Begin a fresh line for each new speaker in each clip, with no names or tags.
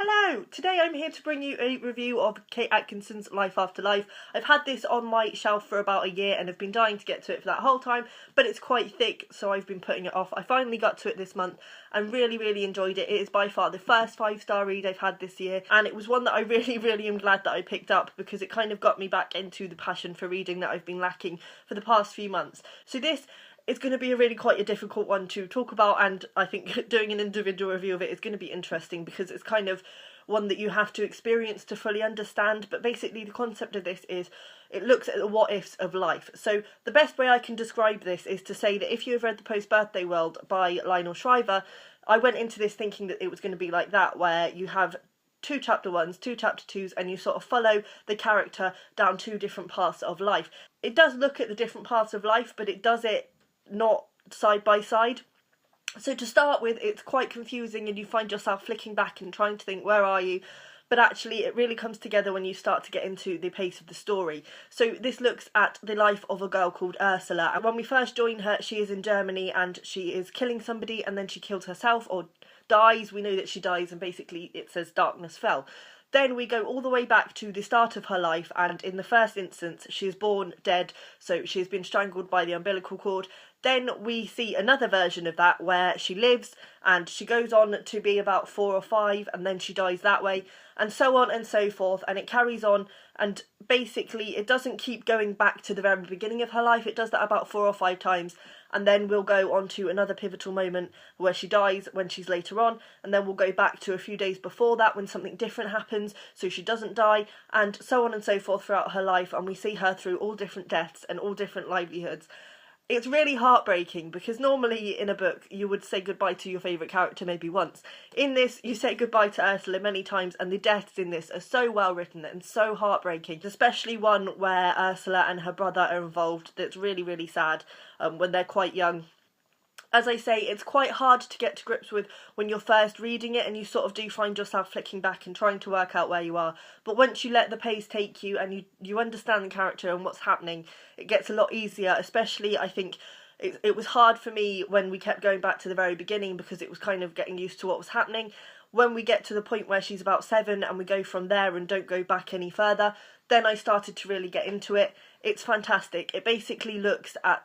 Hello! Today I'm here to bring you a review of Kate Atkinson's Life After Life. I've had this on my shelf for about a year and have been dying to get to it for that whole time, but it's quite thick, so I've been putting it off. I finally got to it this month and really enjoyed it. It is by far the first 5-star read I've had this year, and it was one that I really am glad that I picked up because it kind of got me back into the passion for reading that I've been lacking for the past few months. So this it's going to be quite a difficult one to talk about, and I think doing an individual review of it is going to be interesting because it's kind of one that you have to experience to fully understand. But basically the concept of this is it looks at the what ifs of life. So the best way I can describe this is to say that if you have read The Post-Birthday World by Lionel Shriver, I went into this thinking that it was going to be like that, where you have 2 chapter 1s, 2 chapter 2s, and you sort of follow the character down 2 different paths of life. It does look at the different paths of life, but it does it not side by side. So to start with, it's quite confusing and you find yourself flicking back and trying to think, where are you? But actually it really comes together when you start to get into the pace of the story. So this looks at the life of a girl called Ursula, and when we first join her, she is in Germany and she is killing somebody, and then she kills herself or dies. We know that she dies, and basically it says darkness fell. Then we go all the way back to the start of her life, and in the first instance she is born dead, so she has been strangled by the umbilical cord. Then we see another version of that where she lives and she goes on to be about 4 or 5, and then she dies that way, and so on and so forth, and it carries on. And basically it doesn't keep going back to the very beginning of her life. It does that about 4 or 5 times, and then we'll go on to another pivotal moment where she dies when she's later on, and then we'll go back to a few days before that when something different happens so she doesn't die, and so on and so forth throughout her life, and we see her through all different deaths and all different livelihoods. It's really heartbreaking because normally in a book you would say goodbye to your favourite character maybe once. In this you say goodbye to Ursula many times, and the deaths in this are so well written and so heartbreaking, especially one where Ursula and her brother are involved that's really sad when they're quite young. As I say, it's quite hard to get to grips with when you're first reading it, and you sort of do find yourself flicking back and trying to work out where you are. But once you let the pace take you and you understand the character and what's happening, it gets a lot easier. Especially, I think, it was hard for me when we kept going back to the very beginning because it was kind of getting used to what was happening. When we get to the point where she's about 7 and we go from there and don't go back any further, then I started to really get into it. It's fantastic. It basically looks at,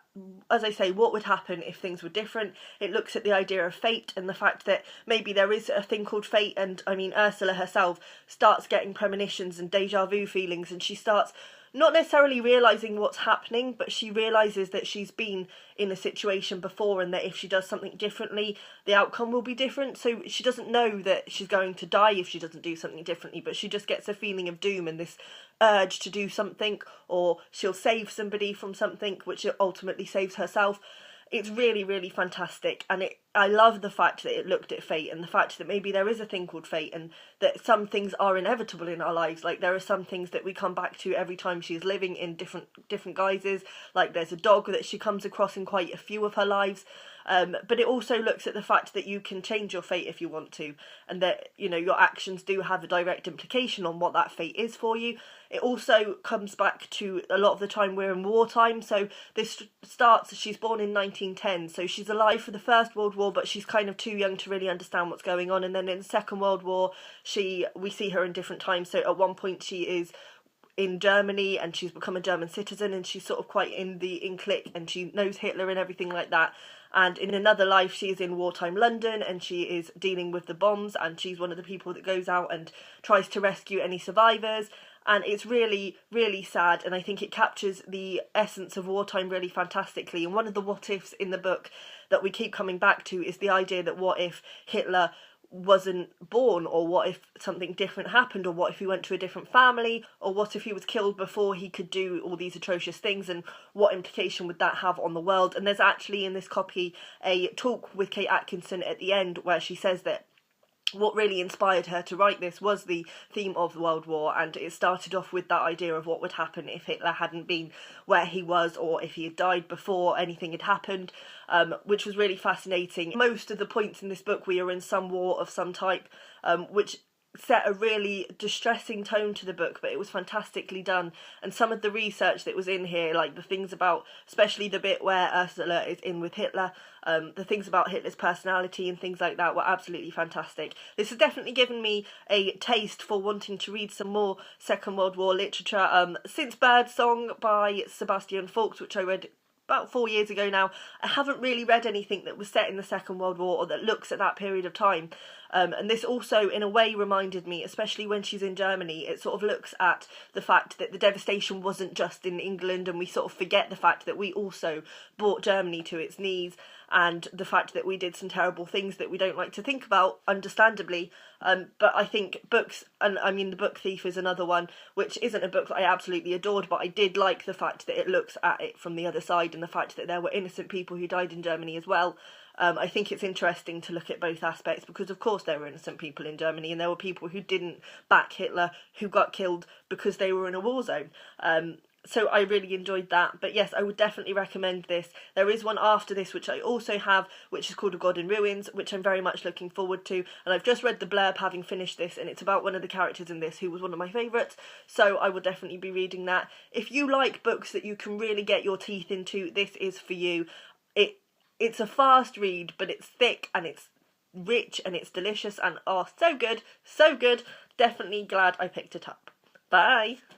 as I say, what would happen if things were different. It looks at the idea of fate and the fact that maybe there is a thing called fate, and I mean Ursula herself starts getting premonitions and deja vu feelings, and she starts not necessarily realising what's happening, but she realises that she's been in a situation before, and that if she does something differently, the outcome will be different. So she doesn't know that she's going to die if she doesn't do something differently, but she just gets a feeling of doom and this urge to do something, or she'll save somebody from something, which ultimately saves herself. It's really fantastic, and I love the fact that it looked at fate, and the fact that maybe there is a thing called fate, and that some things are inevitable in our lives. Like there are some things that we come back to every time she's living in different guises. Like there's a dog that she comes across in quite a few of her lives. But it also looks at the fact that you can change your fate if you want to, and that, you know, your actions do have a direct implication on what that fate is for you. It also comes back to a lot of the time we're in wartime. So this starts, she's born in 1910, so she's alive for the First World War, but she's kind of too young to really understand what's going on. And then in the Second World War, we see her in different times. So at one point she is in Germany and she's become a German citizen, and she's sort of quite in the clique, and she knows Hitler and everything like that. And in another life she is in wartime London and she is dealing with the bombs, and she's one of the people that goes out and tries to rescue any survivors. And it's really sad, and I think it captures the essence of wartime really fantastically. And one of the what ifs in the book that we keep coming back to is the idea that what if Hitler wasn't born, or what if something different happened, or what if he went to a different family, or what if he was killed before he could do all these atrocious things, and what implication would that have on the world? And there's actually in this copy a talk with Kate Atkinson at the end where she says that what really inspired her to write this was the theme of the World War, and it started off with that idea of what would happen if Hitler hadn't been where he was, or if he had died before anything had happened, which was really fascinating. Most of the points in this book we are in some war of some type, which set a really distressing tone to the book, but it was fantastically done. And some of the research that was in here, like the things about, especially the bit where Ursula is in with Hitler, the things about Hitler's personality and things like that were absolutely fantastic. This has definitely given me a taste for wanting to read some more Second World War literature. Since Birdsong by Sebastian Faulks, which I read about 4 years ago now, I haven't really read anything that was set in the Second World War or that looks at that period of time. And this also, in a way, reminded me, especially when she's in Germany, it sort of looks at the fact that the devastation wasn't just in England, and we sort of forget the fact that we also brought Germany to its knees, and the fact that we did some terrible things that we don't like to think about, understandably. But I think books, and I mean The Book Thief is another one, which isn't a book that I absolutely adored, but I did like the fact that it looks at it from the other side, and the fact that there were innocent people who died in Germany as well. I think it's interesting to look at both aspects, because of course there were innocent people in Germany, and there were people who didn't back Hitler who got killed because they were in a war zone. So I really enjoyed that. But yes, I would definitely recommend this. There is one after this which I also have, which is called A God in Ruins, which I'm very much looking forward to. And I've just read the blurb having finished this, and it's about one of the characters in this who was one of my favourites. So I will definitely be reading that. If you like books that you can really get your teeth into, this is for you. It's a fast read, but it's thick and it's rich and it's delicious and oh, so good, so good. Definitely glad I picked it up. Bye.